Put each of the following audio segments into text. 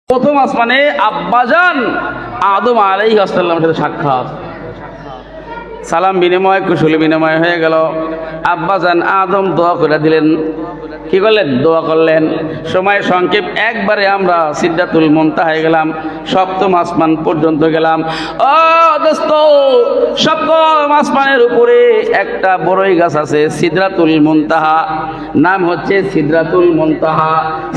প্রথম আসমানে আব্বাজান আদম আলাইহিস সালামের সাথে সাক্ষাৎ, সালাম বিনিময় কুশল বিনিময় হয়ে গেল। আব্বাজান আদম দোয়া করে দিলেন। কি করলেন? দোয়া করলেন। সময় সংক্ষেপ, একবারে আমরা সিদরাতুল মুনতাহায় গেলাম, সপ্তম আসমান পর্যন্ত গেলাম। ও দোস্ত, সপ্তম আসমানের উপরে একটা বড়ই গাছ আছে, সিদরাতুল মুনতাহা, নাম হচ্ছে সিদরাতুল মুনতাহা।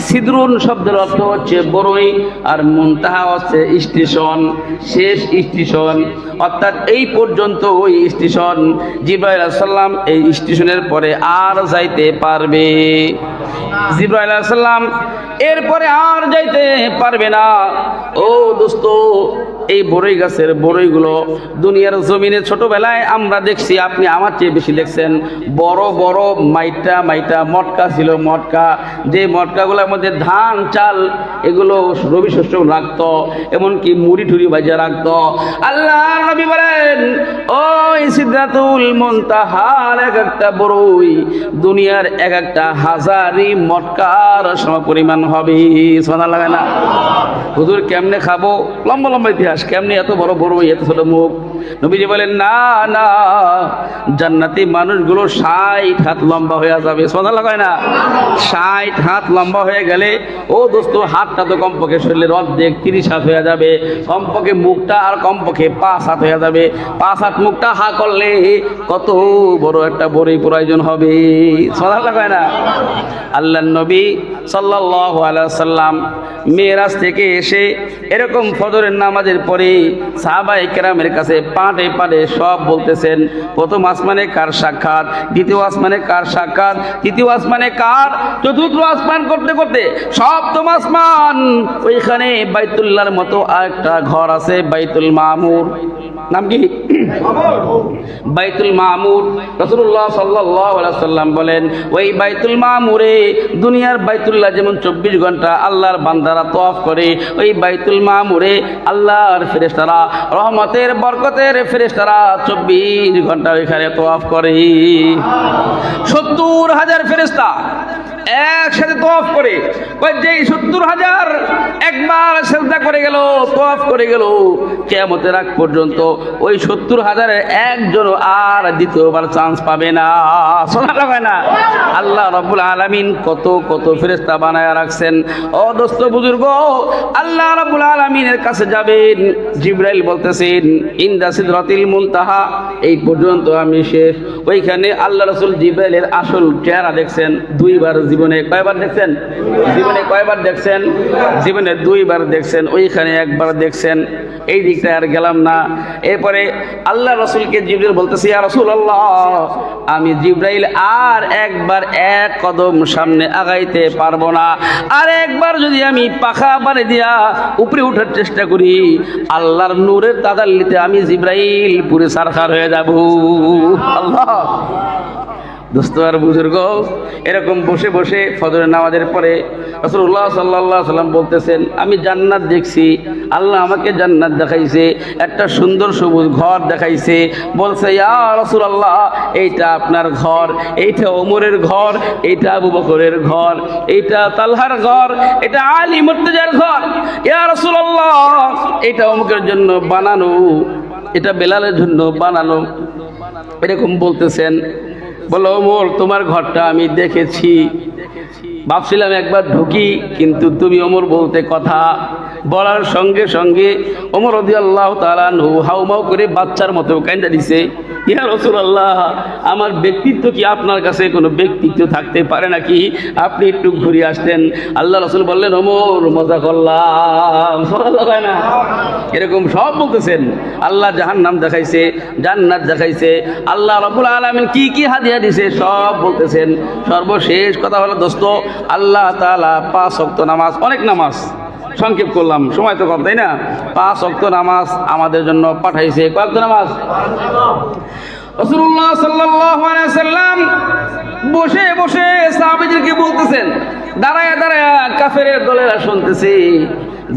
সিদরুন শব্দের অর্থ হচ্ছে বড়ই, আর মুনতাহা হচ্ছে স্টেশন, শেষ স্টেশন, অর্থাৎ এই পর্যন্ত ওই স্টেশন। জিবরাইল আলাইহিস সালাম এই স্টেশনের পরে আর যাইতে পারবে। জিবরাইল আলাইহিস সালাম এরপরে আর যাইতে পারবে না। ও দোস্ত, এই বড়ই গাছের বড়ইগুলো দুনিয়ার জমিনে ছোটবেলায় আমরা দেখছি, আপনি আমার চেয়ে বেশি দেখছেন। বড় বড় মাইটা মাইটা মটকা ছিল, মটকা, যে মটকাগুলোর মধ্যে ধান চাল এগুলো রবি শস্য রাখতো, এমনকি মুড়ি টুড়ি ভাজা রাখতো। আল্লাহ নবী বলেন, ওই সিদরাতুল মুনতাহার এক একটা বড়ই দুনিয়ার এক একটা হাজারি মটকার সমপরিমাণ হবে। সুবহানাল্লাহ না? হুজুর কেমনে খাবো? লম্বা লম্বা ইতিহাস, কেমনে এত বড় বড়ই, এত ছোট মুখ? নবীজি বলেন, না না, জান্নাতি মানুষগুলো 60 হাত লম্বা হয়ে যাবে। সুবহানাল্লাহ না? 60 হাত লম্বা হয়ে গেলে ও দোস্ত, হাতটা তো কমপক্ষে শরীরের অর্ধেক 30 হাত হয়ে যাবে, কমপক্ষে মুখটা আর কমপক্ষে 5 হাত হয়ে যাবে। 5 হাত মুখটা হা করলে কত বড় একটা বড়ই প্রয়োজন হবে। সুবহানাল্লাহ না? আল্লাহর নবী সাল্লাল্লাহু আলাইহি ওয়াসাল্লাম মেরাজ থেকে এসে এরকম ফজরের নামাজের পরে সাহাবায়ে কেরামের কাছে পাটে পাটে সব বলতেছেন, প্রথম আসমানে কার সাক্ষাৎ, দ্বিতীয় আসমানে কার সাক্ষাৎ, তৃতীয় আসমানে কার, চতুর্থ আসমান করতে করতে সপ্তম আসমান, ওইখানে বাইতুল্লাহর মতো আরেকটা ঘর আছে, বাইতুল মামুর। নাম কি? বাইতুল মামুর। রাসূলুল্লাহ সাল্লাল্লাহু আলাইহি ওয়াসাল্লাম বলেন, ওই বাইতুল মামুরে দুনিয়ার বাইতুল্লাহ যেমন 24 ঘন্টা আল্লাহর বান্দারা তওয়াফ করে, ওই বাইতুল মামুরে আল্লাহর ফেরেশতারা, রহমতের বরকতের ফেরেশতারা 24 ঘন্টা ওইখানে তওয়াফ করে। 70,000 ফেরেশতা একসাথে তওয়াফ করে। যেই 70,000 একবার সিজদা করে গেল, তওয়াফ করে গেল, কিয়ামতের আগ পর্যন্ত ওই 70,000-এর একজনও আর দ্বিতীয়বার চান্স পাবে না। সুবহানাল্লাহ না? আল্লাহ রাব্বুল আলামিন কত কত ফেরেশতা বানায়া রাখছেন। ও দোস্ত বুজুর্গ, আল্লাহ রাব্বুল আলামিনের কাছে যাবেন, জিবরাইল বলতেছেন, ইনদা সিদরাতিল মুনতাহা, এই পর্যন্ত আমি শেষ। ওইখানে আল্লাহ রাসূল জিবরাইলের আসল চেহারা দেখছেন 2 বার জীবনে। কয়বার দেখছেন? জীবনে কয়বার দেখছেন? জীবনে 2 বার দেখছেন, ওইখানে একবার দেখছেন। এই দিকটা আর গেলাম না। এরপরে আল্লাহ রাসূলকে জিবরাইল বলতেছে, ইয়া রাসূলুল্লাহ, আমি জিবরাইল আর একবার এক কদম সামনে আগাইতে পারবো না, আর একবার যদি আমি পাখা বাড়ি দিয়া উপরে উঠার চেষ্টা করি, আল্লাহর নূরের তাদাল্লিতে আমি জিবরাইল পুরে সারখার হয়ে যাব। আল্লাহ। দোস্ত আর বুজুর্গ, এরকম বসে বসে ফজরের নামাজের পরে রাসূলুল্লাহ সাল্লাল্লাহু আলাইহি ওয়াসাল্লাম বলতেছেন, আমি জান্নাত দেখছি, আল্লাহ আমাকে জান্নাত দেখাইছে, একটা সুন্দর সবুজ ঘর দেখাইছে। বলছে, ইয়া রাসূলুল্লাহ, এইটা আপনার ঘর, এইটা ওমরের ঘর, এইটা আবু বকরের ঘর, এইটা তালহার ঘর, এটা আলী মুর্তজার ঘর। ইয়া রাসূলুল্লাহ, এটা অমুকের জন্য বানানো, এটা বেলালের জন্য বানানো, এরকম বলতেছেন। বলো, ওমর, তোমার ঘরটা আমি দেখেছি, ভাবছিলাম একবার ঢুকি, কিন্তু তুমি ওমর বলতে কথা বলার সঙ্গে সঙ্গে ওমর রাদিয়াল্লাহু তাআলা আনহু হাউমাউ করে বাচ্চার মতো কাঁদা দিছে। ইয়া রাসূলুল্লাহ, আমার ব্যক্তিত্ব কি আপনার কাছে কোনো ব্যক্তিত্ব থাকতে পারে নাকি? আপনি একটু ঘুরে আসতেন। আল্লাহ রাসূল বললেন, ওমর, মজা করলাম। সুবহানাল্লাহ না? এরকম সব বলতেছেন। আল্লাহ জাহান্নাম দেখাইছে, জান্নাত দেখাইছে, আল্লাহ রাব্বুল আলামিন কি কি হাদিয়া দিছে সব বলতেছেন। সর্বশেষ কথা হলো দোস্ত, আল্লাহ তাআলা 5 ওয়াক্ত নামাজ, অনেক নামাজ সংক্ষেপ করলাম, সময় তো কম, তাই না? 5 ওয়াক্ত নামাজ আমাদের জন্য পাঠাইছে। কয় ওয়াক্ত নামাজ? রাসূলুল্লাহ সাল্লাল্লাহু আলাইহি ওয়াসাল্লাম বসে বসে সাহাবীদেরকে বলতেছেন, দাঁড়ায় দাঁড়ায় কাফেরের দলেরা শুনতেছে,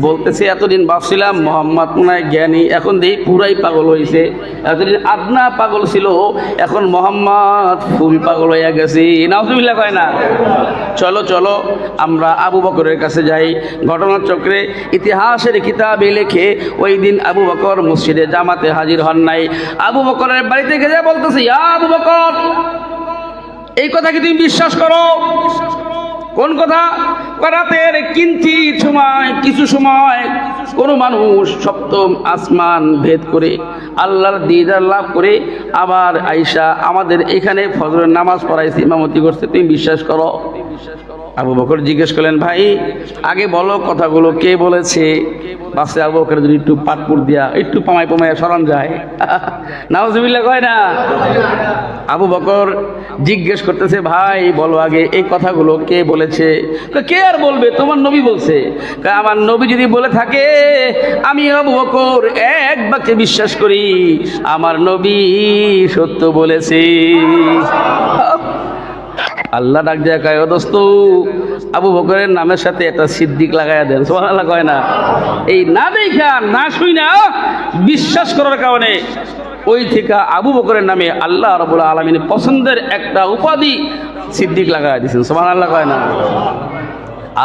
বলতেছে এতদিন ভাবছিলাম মোহাম্মদ মনে হয় জ্ঞানী, এখন দেখি পুরাই পাগল হয়েছে। এতদিন আদনা পাগল ছিল, এখন মোহাম্মদ ফুল পাগল হয়ে গেছে। নাউজুবিল্লাহ কয় না? চলো চলো আমরা আবু বকরের কাছে যাই। ঘটনার চক্রে ইতিহাসের কিতাবে লেখে ওই দিন আবু বকর মসজিদে জামাতে হাজির হন নাই। আবু বকরের বাড়িতে গিয়ে বলতেছে, ইয়া আবু বকর, এই কথা কি তুমি বিশ্বাস করো? কোন কথা? রাতের কিঞ্চিত সময়, কিছু সময় কোন মানুষ সপ্তম আসমান ভেদ করে আল্লাহর দিদার লাভ করে আবার আইসা আমাদের এখানে ফজরের নামাজ পড়াইছে, ইমামতি করছে, তুমি বিশ্বাস করো? আবু বকর জিজ্ঞেস করলেন, ভাই আগে বলো কথাগুলো কে বলেছে? বাসে আবু বকর যদি একটু পাটপুর দিয়া একটু পামায় পামায় সরান যায়, নাউজুবিল্লাহ কয় না? আবু বকর জিজ্ঞেস করতেছে, ভাই বলো আগে এই কথাগুলো কে বলেছে? কে আর বলবে, তোমার নবী বলছে। আমার নবী যদি বলে থাকে, আমি আবু বকর এক বাক্যে বিশ্বাস করি, আমার নবী সত্য বলেছে। আল্লাহ ডাক দেয়া কয়, ও দোস্ত, আবু বকরের নামের সাথে একটা সিদ্দিক লাগাইয়া দেন। সুবহানাল্লাহ কয় না? এই না দেখা না শুই না বিশ্বাস করার কারণে ওই থেকে আবু বকরের নামে আল্লাহ রাব্বুল আলামিন পছন্দের একটা উপাধি সিদ্দিক লাগাইয়া দিয়েছেন। সুবহানাল্লাহ কয় না?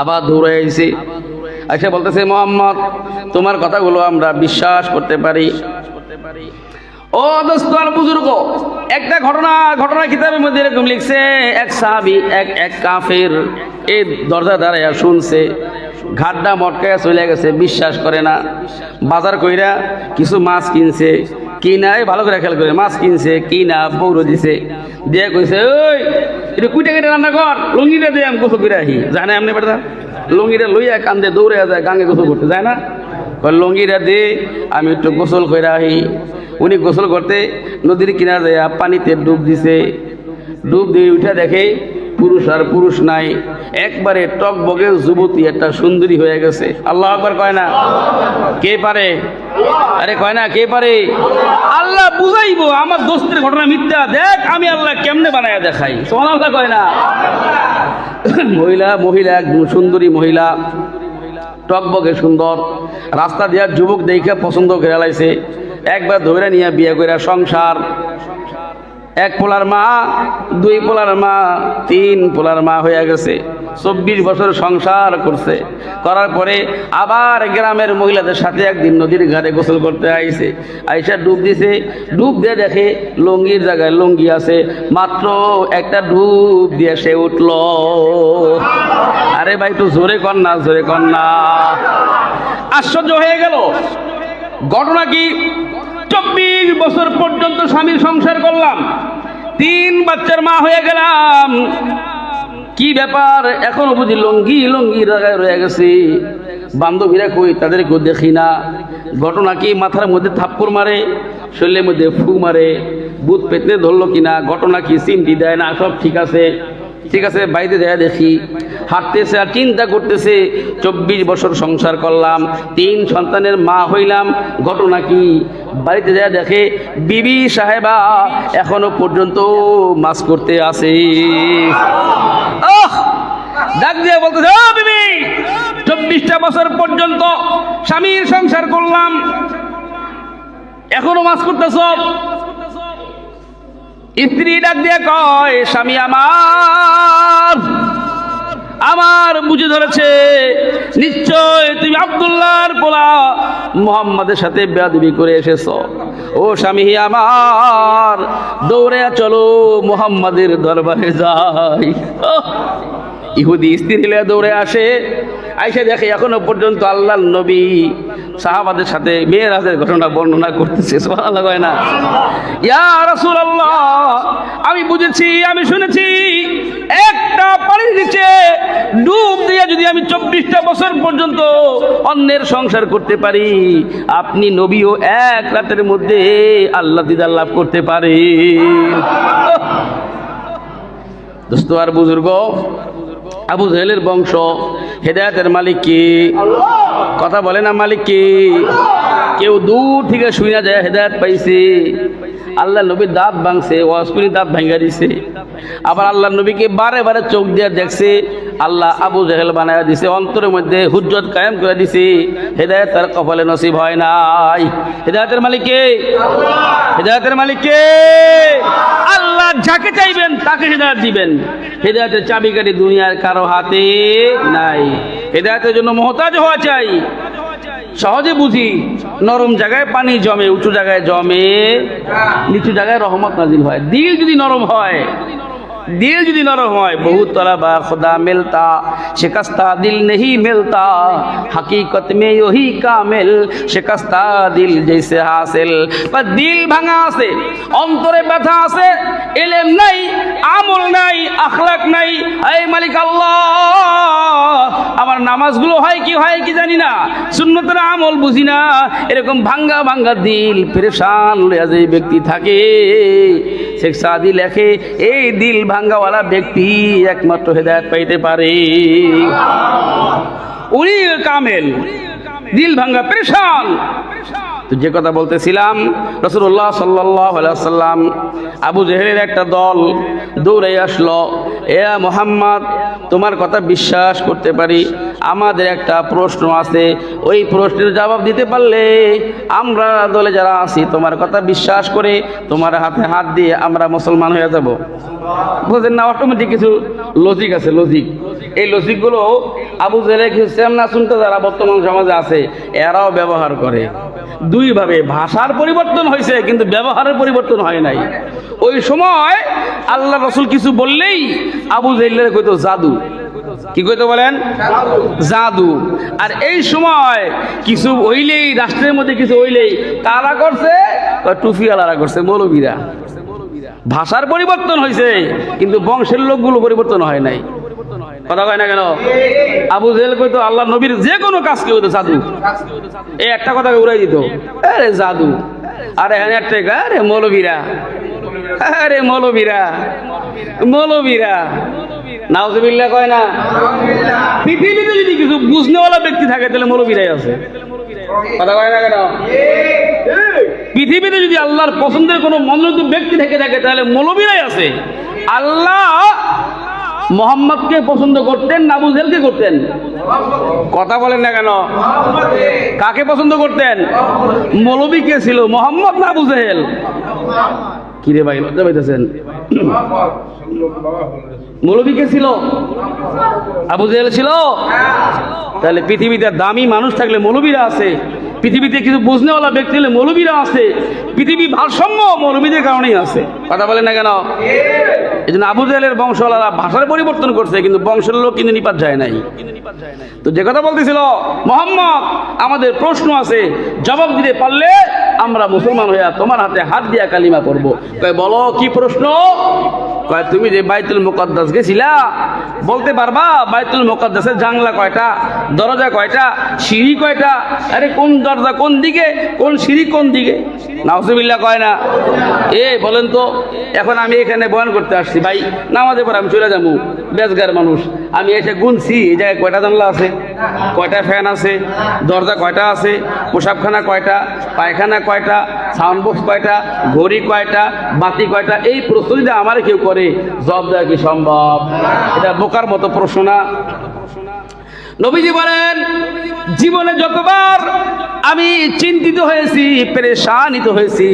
আবার দৌড়ে আইছে, আচ্ছা বলতেছে, মোহাম্মদ তোমার কথাগুলো আমরা বিশ্বাস করতে পারি। ও দোস্ত আর বুজুর্গ, একটা ঘটনা কিতাবের মধ্যে এরকম লিখছে, এক সাহাবী এক কাফের এই দরজা দাঁড়াইয়া শুনছে, ঘাটটা মটকায়া চলে গেছে, বিশ্বাস করে না। বাজার কইরা কিছু মাছ কিনছে, কিনা ভালো করে খেয়াল করে, মাছ কিনছে কিনা পৌরো দিছে, দিয়ে কইছে, ওই এটা কুইটা কেটে রান্না কর, লুঙ্গিটা দিয়ে আমি গোসল করে আহি। যায় না এমনি বেটা, লুঙ্গিটা লইয়া কান্দে দৌড়ে যায়, গাঙ্গে গোসল করতে যায় না? লুঙ্গিটা দিয়ে আমি একটু গোসল করে আহি। উনি গোসল করতে নদীর কিনারে যায়, পানিতে ডুব দিছে। ডুব দিয়ে উঠে দেখে পুরুষ আর পুরুষ নাই, একবারে টকবগে যুবতী একটা সুন্দরী হয়ে গেছে। আল্লাহ আকবার কয় না? কে পারে? আরে কয় না কে পারে? আল্লাহ বুঝাইবো আমার দোস্তের ঘটনা মিথ্যা, দেখ আমি আল্লাহ কেমনে বানায়া দেখাই। সুবহানাল্লাহ কয় না? মহিলা একদম সুন্দরী মহিলা, টকবগে সুন্দর, রাস্তা দিয়া যুবক দেখে পছন্দ করে লাইছে, একবার ধরে নিয়ে বিয়ে করে সংসার। এক পোলার মা, দুই পোলার মা, তিন পোলার মা হয়ে গেছে। 24 বছর সংসার করছে, করার পরে আবার গ্রামের মহিলাদের সাথে একদিন নদীর ঘাটে গোসল করতে আইছে। আইসা ডুব দিছে, ডুব দিয়ে দেখে লুঙ্গির জায়গায় লুঙ্গি আছে, মাত্র একটা ডুব দিয়ে সে উঠল। আরে ভাই একটু জোরে কর না, জোরে কর না। আশ্চর্য হয়ে গেল। ঘটনা কি? 24 বছর পর্যন্ত স্বামীর সংসার করলাম, 3 বাচ্চার মা হয়ে গেলাম, কি ব্যাপার এখনো বুঝি লুঙ্গি জায়গায় রয়ে গেছে। বান্ধবীরা কই, তাদেরকেও দেখি না। ঘটনা কি? মাথার মধ্যে থাপ্পড় মারে, শরীরের মধ্যে ফু মারে, বুধ পেতনে ধরলো কিনা, ঘটনা কি চিন্তি দেয় না, সব ঠিক আছে ঠিক আছে। বাইরে দেয়া দেখি হাঁটতেছে আর চিন্তা করতেছে, 24 বছর সংসার করলাম, 3 সন্তানের মা হইলাম, ঘটনা কি? বাড়িতে দেয়া দেখে বিবি সাহেবা এখনো পর্যন্ত মাছ করতে আছে। ডাক দিয়ে বলতেছে, ও বিবি, 24টা বছর পর্যন্ত স্বামীর সংসার করলাম, এখনো মাছ করতেছ? স্ত্রী ডাক দিয়ে কয়, স্বামী আমার বুঝে ধরেছে, নিশ্চয় তুমি আব্দুল্লাহর পোলা মুহাম্মাদের সাথে বেয়াদবি করে এসেছো। ও স্বামী আমার, দৌড়ে চলো মুহাম্মাদের দরবারে যাই। ইহুদি স্ত্রী দৌড়ে আসে, আইসা দেখে এখনো পর্যন্ত আল্লাহর নবী সাহাবাদের সাথে মেয়েরাজের ঘটনা বর্ণনা করতেছে। সুবহানাল্লাহ কয় না? ইয়া রাসূলুল্লাহ, আমি বুঝেছি, আমি শুনেছি, একটা পানির নিচে ডুব দিয়ে যদি আমি 24টা বছর পর্যন্ত অন্যের সংসার করতে পারি, আপনি নবীও এক রাতের মধ্যে আল্লাহ দিদার লাভ করতে পারে। দোস্ত আর বুজুর্গ, আবু জাহেলের বংশ, হেদায়েতের মালিক কি? কথা বলে না মালিক কি? কেউ দূর থেকে শুনে যায় হেদায়েত পাইছে, আল্লাহ নবীর দাঁত ভাঙছে, ওয়াজ করে দাঁত ভাঙ্গা দিছে। আবার আল্লাহ নবীকে বারে বারে চোখ দিয়ে দেখছে, আল্লাহ আবু জাহেল বানায় দিছে, অন্তরের মধ্যে হুজ্জত কায়েম করে দিছে। হেদায়েত তার কপালে নসিব হয় নাই। হেদায়েতের মালিক কে? হেদায়েতের মালিক কে? আল্লাহ যাকে চাইবেন তাকে হেদায়েত দিবেন। হেদায়েতের চাবিকাঠি দুনিয়ার কারো হাতে নাই। হেদায়েতের জন্য মুহতাজ হওয়া চাই। সহজে বুঝি, নরম জায়গায় পানি জমে, উঁচু জায়গায় জমে, নিচু জায়গায় রহমত নাজিল হয়। দিল যদি নরম হয়, दिल যদি নরম হয়, बहुत तलबा खुदा मिलता, शिकस्ता दिल नहीं मिलता, हकीकत में यही कामिल, शिकस्ता दिल जैसे हासिल। पर दिल ভাঙা আছে, অন্তরে ব্যথা আছে, ইলম নাই, আমল নাই, আখলাক নাই। এই মালিক আল্লাহ, আমার নামাজগুলো হয় কি জানি না, সুন্নতের আমল বুঝি না, এরকম ভাঙ্গা ভাঙ্গা দিল পেরেশান লইয়া যে ব্যক্তি থাকে, শেখ সাদি লেখে এই দিল ভাঙ্গাওয়ালা ব্যক্তি একমাত্র হেদায়েত পাইতে পারে। উনি কামেল, দিল ভাঙ্গা পেরেশান। তো যে কথা বলতেছিলাম, রাসূলুল্লাহ সাল্লাল্লাহু আলাইহি ওয়াসাল্লাম আবু জেহেলের একটা দল দৌড়ে আসলো, এ মুহাম্মদ তোমার কথা বিশ্বাস করতে পারি, আমাদের একটা প্রশ্ন আছে, ওই প্রশ্নের জবাব দিতে পারলে আমরা দলে যারা আছি তোমার কথা বিশ্বাস করে তোমার হাতে হাত দিয়ে আমরা মুসলমান হয়ে যাব। বুঝলেন না? অটোমেটিক কিছু লজিক আছে, লজিক। এই লজিকগুলো আবু জেহেলের কিছু সেমনা শুনতে যারা বর্তমান সমাজে আছে এরাও ব্যবহার করে। দুইভাবে ভাষার পরিবর্তন হয়েছে, কিন্তু ব্যবহারের পরিবর্তন হয় নাই। ওই সময় আল্লাহ রসুল কিছু বললেই আবু জেহেলের কইতো জাদু। কি কইতো বলেন? জাদু। আর এই সময় কিছু হইলেই, রাষ্ট্রের মধ্যে কিছু হইলেই কারা করছে? টুফিওয়ালারা করছে, মৌলবীরা। ভাষার পরিবর্তন হয়েছে, কিন্তু বংশের লোকগুলো পরিবর্তন হয় নাই। কথা কয় না কেন? আবু জেহেল কইতো আল্লাহ নবীর যে কোনো কাজকে হইতো জাদু। এই একটা কথাকে উড়াই দিত, আরে জাদু। আরে হ্যাঁ একটা, আরে মৌলবীরা, আরে মৌলবীরা, মৌলবীরা। নাউজুবিল্লাহ কয় না? পৃথিবীতে যদি কিছু বুঝনেওয়ালা ব্যক্তি থাকে তাহলে মৌলবীরাই আছে। কথা কয় না কেন? পৃথিবীতে যদি আল্লাহর পছন্দের কোনো মনোনীত ব্যক্তি থেকে থাকে তাহলে মৌলবীরাই আছে। আল্লাহ মোহাম্মদকে পছন্দ করতেন না আবু জেহেলকে করতেন? কথা বলেন না কেন? কাকে পছন্দ করতেন? মৌলবী কে ছিল, মোহাম্মদ না আবু জেহেল? কি রে ভাই, লজ্জা পাইতেছেন? মৌলবী কে ছিল? আবু জেহেল ছিল? তাহলে পৃথিবীতে দামি মানুষ থাকলে মৌলবীরা আছে, পৃথিবীতে কিছু বুঝনেওয়ালা ব্যক্তি হলে মৌলবীরা আছে, পৃথিবী ভারসাম্য মৌলবীদের কারণেই আছে। কথা বলেন না কেন? এই জন্য আবু জেহেলের বংশওয়ালারা ভাষার পরিবর্তন করছে, কিন্তু বংশের লোক কিন্তু নিপাত যায় নাই। তো যে কথা বলতেছিল মোহাম্মদ, আমাদের প্রশ্ন আছে, জবাব দিতে পারলে আমরা মুসলমান হইয়া তোমার হাতে হাত দিয়া কালিমা পড়বো। কয় বলো কি প্রশ্ন? কয় তুমি যে বাইতুল মুকাদ্দাস গেছিলা, বলতে পারবা বাইতুল মুকাদ্দাসের জানলা কয়টা, দরজা কয়টা, সিঁড়ি কয়টা? আরে কোন দরজা কোন দিকে, কোন সিঁড়ি কোন দিকে? নাউজুবিল্লাহ কয় না? বলেন তো, এখন আমি এখানে বয়ান করতে আসছি, ভাই নামাজে পরে আমি চলে যাবো, বেজগার মানুষ, আমি এসে গুনছি এই জায়গায় কয়টা জানলা আছে, কয়টা ফ্যান আছে, দরজা কয়টা আছে, পোশাকখানা কয়টা, পায়খানা কয়টা, সাউন্ড বক্স কয়টা, ঘড়ি কয়টা, বাতি কয়টা? এই প্রশ্ন যদি আমার কেউ করে, জবাব দেওয়া কি সম্ভব? এটা বোকার মতো প্রশ্ন না? নবীজি বলেন, জীবনে যতবার আমি চিন্তিত হয়েছি, পেরেশানিত হয়েছি,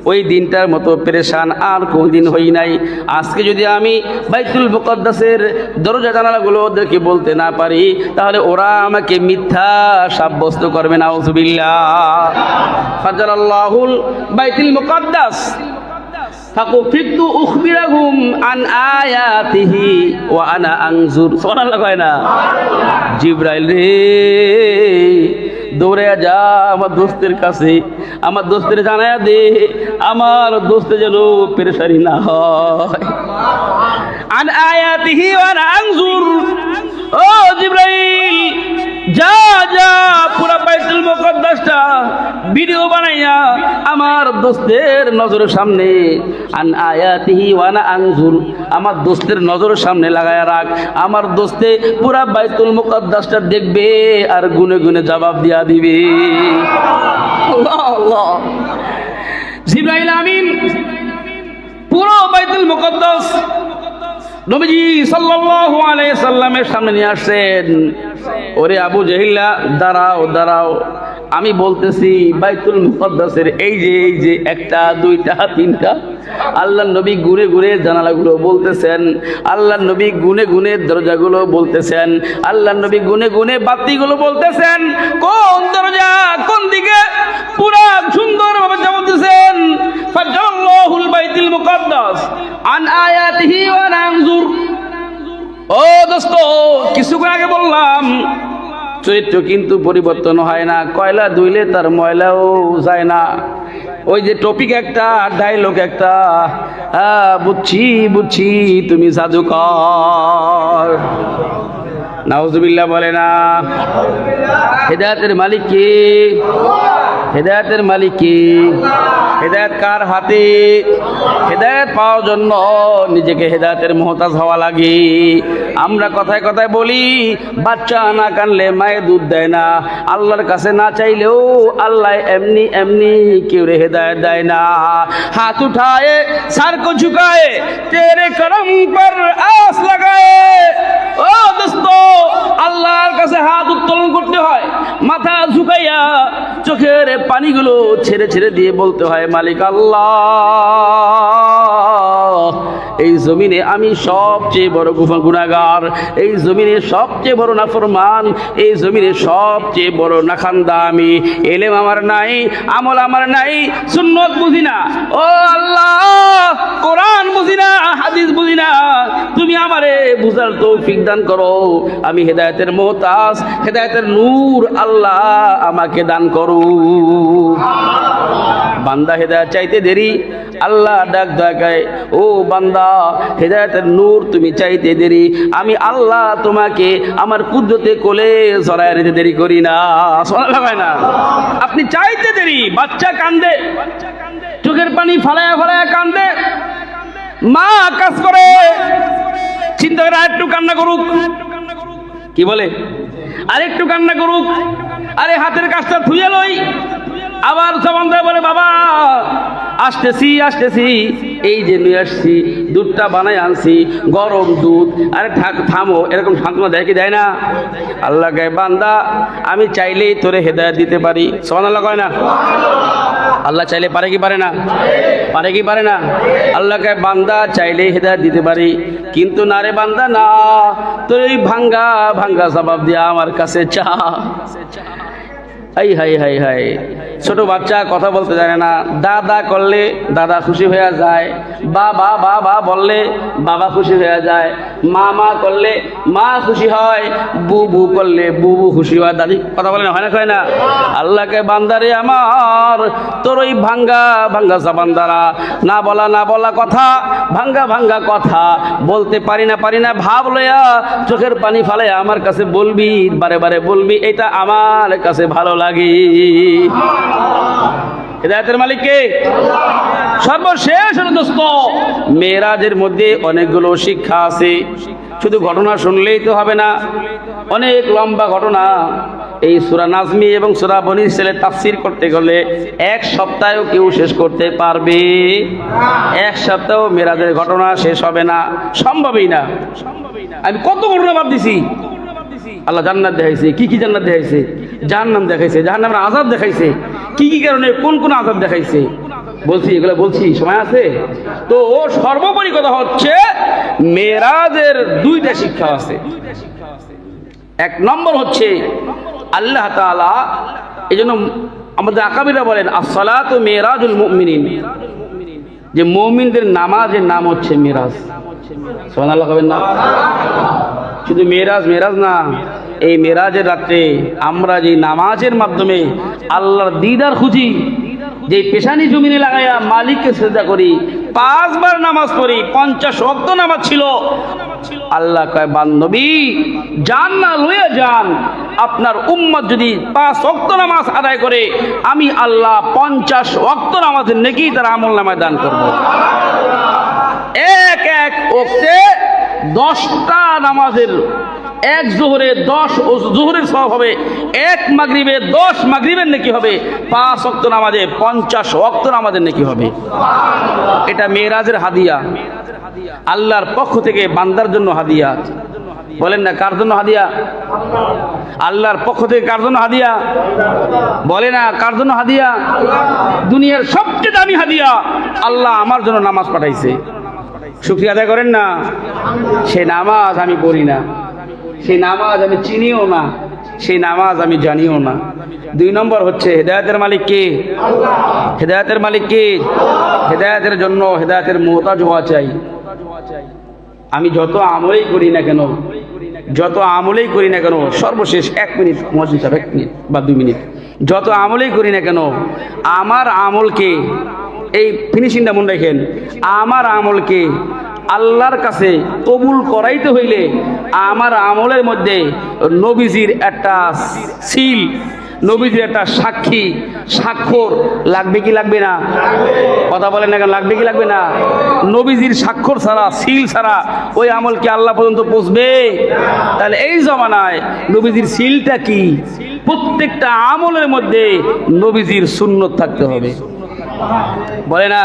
ওই দিনটার মতো পেরেশান আর কোনদিন হই নাই। আজকে যদি আমি বাইতুল মুকাদ্দাসের দরজা জানালাগুলো ওদেরকে বলতে না পারি, তাহলে ওরা আমাকে মিথ্যা সাব্যস্ত করবে। নাউজুবিল্লাহ। ফাজালাল্লাহুল বাইতুল মুকাদ্দাস ফাকুফিতু উখবিরাহুম আন আয়াতিহি ওয়া আনা আনজুর। সুবহানাল্লাহ কয় না? জিবরাইল রে, দৌড়ে যা আমার দোস্তের কাছে, আমার দোস্তের জানায়া দে, আমার দোস্তে যেন পেরেশানি না হয়। আন আয়াতিহি ওয়া আনা আনজুর। ও জিবরাইল, যা যা পুরা বাইতুল মুকাদ্দাসটা ভিডিও বানাইয়া আমার দোস্তের নজরের সামনে, আন আয়াতিহি ওয়া আনা আনজুর, আমার দোস্তের নজরের সামনে লাগায়া রাখ। আমার দোস্তে পুরা বাইতুল মুকাদ্দাসটা দেখবে আর গুনে গুনে জবাব দিয়া দিবে। আল্লাহ আল্লাহ। জিবরাইল আমিন পুরো বাইতুল মুকদ্দাস নবীজি সাল্লাল্লাহু আলাইহি সাল্লামের সামনে নিয়ে আসছেন। ওরে আবু জাহিল্লা, দাঁড়াও দাঁড়াও, আমি বলতেছি বাইতুল মুকদ্দাসের এই যে একটা দুইটা তিনটা, আল্লাহর নবী ঘুরে ঘুরে জানালাগুলো বলতেছেন, আল্লাহর নবী গুনে গুনে দরজাগুলো বলতেছেন, আল্লাহর নবী গুনে গুনে বাতিগুলো বলতেছেন, কোন দরজা কোন দিকে পুরা সুন্দরভাবে বলতেছেন। ফাজাল্লাহুল বাইতুল মুকদ্দাস আন আয়াতিহি ওয়া নানজুর। ও দোস্ত, কিছুক্ষণ আগে বললাম চরিত্র কিন্তু পরিবর্তন হয় না, কয়লা ধুইলে তার ময়লাও যায় না। ওই যে টপিক একটা, ডায়লগ একটা, বুঝছি বুঝছি তুমি জাদুকর। নাউজুবিল্লাহ বলে না। হেদায়েতের মালিক কে? হেদায়েতের মালিক কে? হেদায়েত কার হাতে? হেদায়েত পাওয়ার জন্য নিজেকে হেদায়েতের মুহতাজ হওয়া লাগে। আমরা কথায় কথায় বলি বাচ্চা না কানলে মায়ে দুধ দেয় না। আল্লাহর কাছে না চাইলেও আল্লাহ এমনি এমনি কেউ হেদায়েত দেয় না। হাত উঠায়ে सर को झुकाए तेरे करम पर आस लगाए। ও দোস্ত, আল্লাহর কাছে হাত উত্তোলন করতে হয়, মাথা ঝুঁকাইয়া চোখের পানিগুলো ছেড়ে ছেড়ে দিয়ে বলতে হয়, মালিক আল্লাহ, এই জমিনে আমি সবচেয়ে বড় গুনাহগার, এই জমিনে সবচেয়ে বড় নাফরমান, এই জমিনে সবচেয়ে বড় নাখান্দা আমি। এলেম আমার নাই, আমল আমার নাই, সুন্নত বুঝি না। ও আল্লাহ, কোরআন বুঝি না, হাদিস বুঝি না, তুমি আমারে বুঝার তৌফিক দান করো। আমি হেদায়েতের মুহতাজ, হেদায়েতের নূর আল্লাহ আমাকে দান করো। বান্দা হেদায়েত চাইতে দেরি, আল্লাহ ডাক দেয়, ও বান্দা হেদায়েতের নূর তুমি চাইতে দেরি, আমি আল্লাহ তোমাকে আমার কুদরতে কোলে জড়ায় নিতে দেরি করি না। শোনা হয় না? আপনি চাইতে দেরি। বাচ্চা কান্দে, চোখের পানি ফালায়া ফালায়া কান্দে, মা কাজ করে, চিন্তা করে আরেকটু কান্না করুক, কি বলে আরেকটু কান্না করুক, আরে হাতের কাজটা থুয়ে লই। আবার জবান দেয় বলে, বাবা আসতেছি আসতেছি, এই যে নিয়ে আসছি, দুধটা বানাই আনছি, গরম দুধ, আরে থামো, এরকম সান্ত্বনা দেয় কি দেয় না? আল্লাহ কয়, বান্দা আমি চাইলেই তোরে হেদায়েত দিতে পারি। সুবহানাল্লাহ কয় না? আল্লাহ চাইলে পারে কি পারে না? পারে কি পারে না? আল্লাহ কয়, বান্দা চাইলেই হেদায়েত দিতে পারি, কিন্তু না রে বান্দা না, তোর এই ভাঙ্গা ভাঙ্গা জবাব দিয়া আমার কাছে চা। হাই হাই হাই হাই, ছোট বাচ্চা কথা বলতে জানে না, দাদা করলে দাদা খুশি হয়ে যায়, বাবা বাবা বললে বাবা খুশি হয়ে যায়, মা মা করলে মা খুশি হয়, বুবু করলে বুবু খুশি হয়। দাদি কথা বলে না, হয় না কয় না? আল্লাহকে, বান্দারে আমার তোর ওই ভাঙ্গা ভাঙ্গা জবান দ্বারা না বলা কথা, ভাঙ্গা ভাঙ্গা কথা বলতে পারি না ভাব লইয়া চোখের পানি ফালে আমার কাছে বলবি, বারে বারে বলবি, এটা আমার কাছে ভালো লাগে। হেদায়েতের মালিক কে? সর্বশেষ দোস্ত, মেরাজের মধ্যে অনেকগুলো শিক্ষা আছে। শুধু ঘটনা শুনলেই তো হবে না, অনেক লম্বা ঘটনা। এই সূরা নাজমি এবং সূরা বনী ইসরাঈলের তাফসীর করতে গেলে এক সপ্তাহেও কেউ শেষ করতে পারবে? এক সপ্তাহ মেরাজের ঘটনা শেষ হবে না, সম্ভবই না। আমি কত ঘটনা বাদ দিছি। আল্লাহ জান্নাত দেখাইছে, কি কি জান্নাত দেখাইছে, জাহান্নাম দেখাইছে, জাহান্নামের আযাব দেখাইছে, কি কি কারণে কোন কোন আযাব দেখাইছে বলছি, এগুলো বলছি, সময় আছে তো। সর্বোপরি কথা হচ্ছে মেরাজের দুইটা শিক্ষা আছে। এক নম্বর হচ্ছে আল্লাহ তাআলা, এই জন্য আমাদের আকাবিরা বলেন আসসালাতু মেরাজুল মুমিনিন, যে মুমিনদের নামাজের নাম হচ্ছে মেরাজ। সুবহানাল্লাহ কবেন না? শুধু মেরাজ না, এই মেরাজের রাত্রে আমরা যে নামাজের মাধ্যমে আল্লাহর দিদার খুঁজি, যে পেশানি জমিনে লাগাইয়া মালিককে সিজদা করি, 5 বার নামাজ পড়ি, 50 ওয়াক্ত নামাজ ছিল। আল্লাহ কয়, বান্দবী যান না, লয়ে যান, আপনার উম্মত যদি 5 ওয়াক্ত নামাজ আদায় করে, আমি আল্লাহ 50 ওয়াক্ত নামাজের নেকি তার আমলনামায় দান করব। এক এক ওয়াক্তে 10টা নামাজের এক জোহরে 10 জোহরের সওয়াব হবে, এক মাগরিবে 10 মাগরিবের নেকি হবে, 5 ওয়াক্ত নামাজে 50 ওয়াক্ত নামাজের নেকি হবে। এটা মেরাজের হাদিয়া, আল্লাহর পক্ষ থেকে বান্দার জন্য হাদিয়া। বলেন না কার জন্য হাদিয়া? আল্লাহর পক্ষ থেকে কার জন্য হাদিয়া? বলে না কার জন্য হাদিয়া? দুনিয়ার সবচেয়ে দামি হাদিয়া, আল্লাহ আমার জন্য নামাজ পাঠাইছে। শুকরিয়া আদায় করেন না? সেই নামাজ আমি পড়ি না, সেই নামাজ আমি চিনিও না, সেই নামাজ আমি জানিও না। 2 নম্বর হচ্ছে হেদায়েতের মালিক কে? হেদায়েতের মালিক কে? হেদায়েতের জন্য হেদায়েতের মুহতাজ হওয়া চাই। আমি যত আমলেই করি না কেন, যত আমলেই করি না কেন, সর্বশেষ 1 মিনিট মুয়াজ্জিন সাহেব, 1 মিনিট বা 2 মিনিট, যত আমলেই করি না কেন, আমার আমলকে, এই ফিনিশিংটা মনে রাখেন, আমার আমলকে আল্লাহর কাছে কবুল করাইতে হইলে আমার আমলের মধ্যে নবীজির একটা সিল, নবীজির একটা সাক্ষী, স্বাক্ষর লাগবে কি লাগবে না? কথা বলেন না কেন, লাগবে কি লাগবে না? নবীজির স্বাক্ষর ছাড়া, সিল ছাড়া ওই আমল কি আল্লাহ পর্যন্ত পৌঁছবে? তাহলে এই জমানায় নবীজির সিলটা কি? প্রত্যেকটা আমলের মধ্যে নবীজির সুন্নত থাকতে হবে। বলে না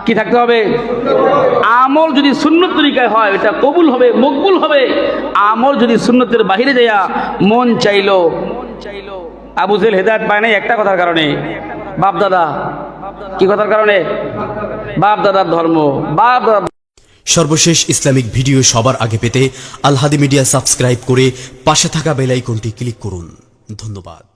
কি থাকতে হবে? আমল যদি সুন্নত তরিকায় হয় এটা কবুল হবে, মকবুল হবে। আমল যদি সুন্নতের বাহিরে যায়া মন চাইলো, আবু জেহেল হেদায়েত পায় নাই একটা কথার কারণে, বাপ দাদা। কি কথার কারণে? বাপ দাদার ধর্ম, বাপ দাদা। সর্বশেষ ইসলামিক ভিডিও সবার আগে পেতে আল হাদি মিডিয়া সাবস্ক্রাইব করে পাশে থাকা বেল আইকনটি ক্লিক করুন। ধন্যবাদ।